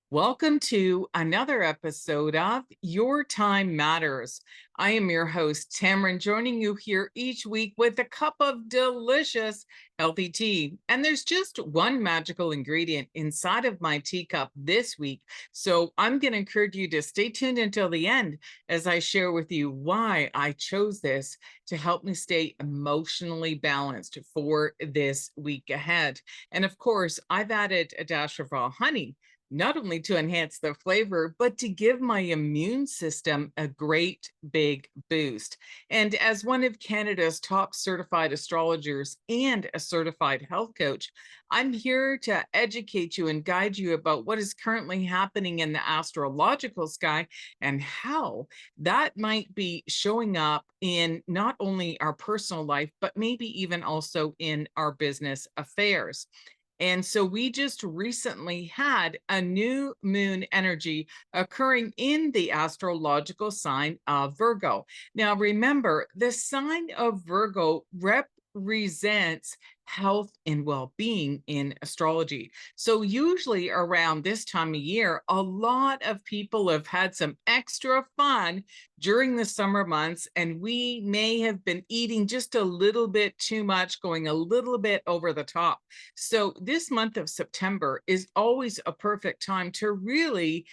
Welcome to another episode of Your Time Matters. I am your host, Tammeron, joining you here each week with a cup of delicious, healthy tea. And there's just one magical ingredient inside of my teacup this week. So I'm going to encourage you to stay tuned until the end as I share with you why I chose this to help me stay emotionally balanced for this week ahead. And of course, I've added a dash of raw honey not only to enhance the flavor, but to give my immune system a great big boost. And as one of Canada's top certified astrologers and a certified health coach, I'm here to educate you and guide you about what is currently happening in the astrological sky and how that might be showing up in not only our personal life, but maybe even also in our business affairs. And so we just recently had a new moon energy occurring in the astrological sign of Virgo. Now, remember, the sign of Virgo represents health and well-being in astrology. So usually around this time of year, a lot of people have had some extra fun during the summer months, and we may have been eating just a little bit too much, going a little bit over the top. So this month of September is always a perfect time to really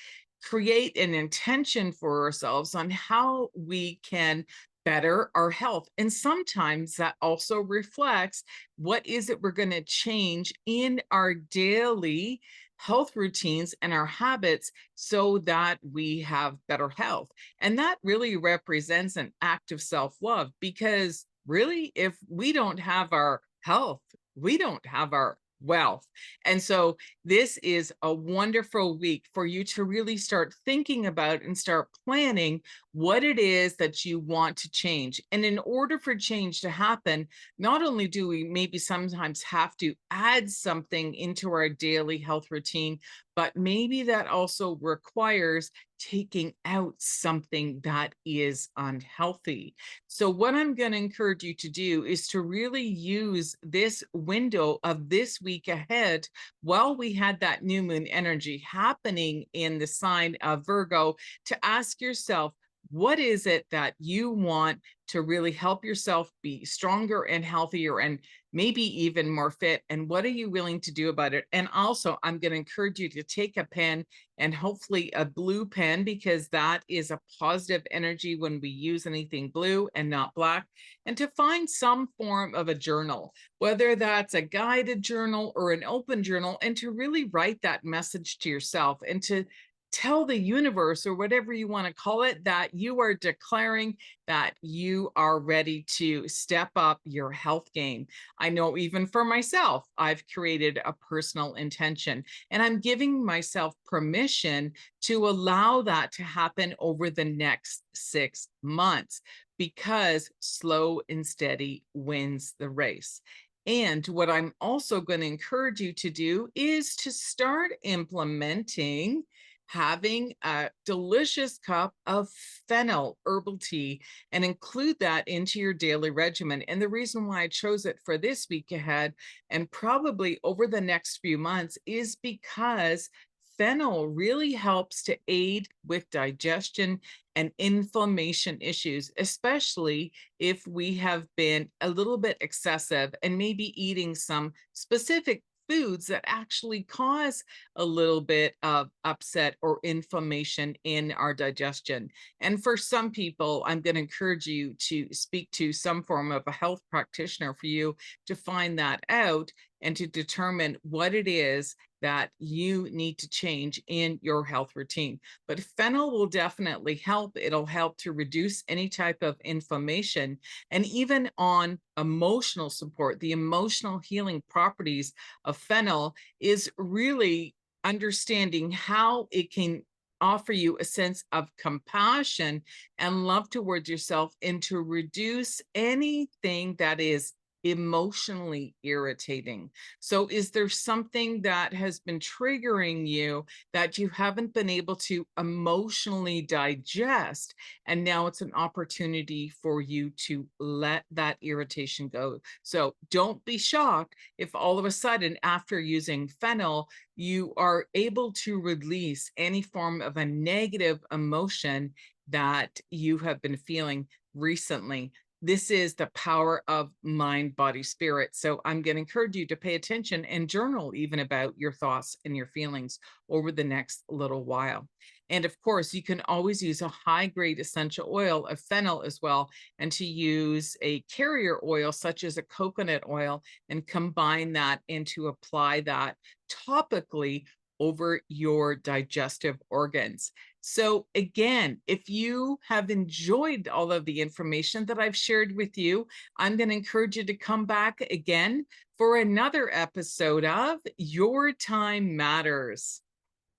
create an intention for ourselves on how we can better our health. And sometimes that also reflects what is it we're going to change in our daily health routines and our habits so that we have better health. And that really represents an act of self-love, because really, if we don't have our health, we don't have our wealth. And so this is a wonderful week for you to really start thinking about and start planning what it is that you want to change. And in order for change to happen, not only do we maybe sometimes have to add something into our daily health routine, but maybe that also requires taking out something that is unhealthy. So, what I'm going to encourage you to do is to really use this window of this week ahead while we had that new moon energy happening in the sign of Virgo to ask yourself, what is it that you want to really help yourself be stronger and healthier and maybe even more fit? And what are you willing to do about it? And also, I'm going to encourage you to take a pen, and hopefully a blue pen, because that is a positive energy when we use anything blue and not black, and to find some form of a journal, whether that's a guided journal or an open journal, and to really write that message to yourself and to tell the universe, or whatever you want to call it, that you are declaring that you are ready to step up your health game. I know even for myself, I've created a personal intention, and I'm giving myself permission to allow that to happen over the next 6 months, because slow and steady wins the race. And what I'm also going to encourage you to do is to start implementing having a delicious cup of fennel herbal tea and include that into your daily regimen. And the reason why I chose it for this week ahead and probably over the next few months is because fennel really helps to aid with digestion and inflammation issues, especially if we have been a little bit excessive and maybe eating some specific foods that actually cause a little bit of upset or inflammation in our digestion. And for some people, I'm going to encourage you to speak to some form of a health practitioner for you to find that out and to determine what it is that you need to change in your health routine. But fennel will definitely help. It'll help to reduce any type of inflammation. And even on emotional support, the emotional healing properties of fennel is really understanding how it can offer you a sense of compassion and love towards yourself, and to reduce anything that is emotionally irritating. So, is there something that has been triggering you that you haven't been able to emotionally digest? And now it's an opportunity for you to let that irritation go. So, don't be shocked if all of a sudden, after using fennel, you are able to release any form of a negative emotion that you have been feeling recently. This is the power of mind, body, spirit. So I'm going to encourage you to pay attention and journal even about your thoughts and your feelings over the next little while. And of course, you can always use a high grade essential oil of fennel as well, and to use a carrier oil such as a coconut oil and combine that and to apply that topically over your digestive organs. So again, if you have enjoyed all of the information that I've shared with you, I'm going to encourage you to come back again for another episode of Your Time Matters.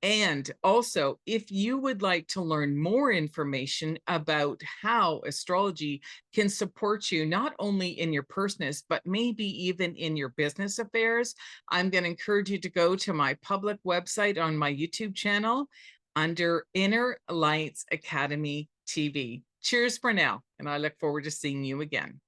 And also, if you would like to learn more information about how astrology can support you, not only in your personal, but maybe even in your business affairs, I'm going to encourage you to go to my public website on my YouTube channel under Inner Lights Academy TV. Cheers for now, and I look forward to seeing you again.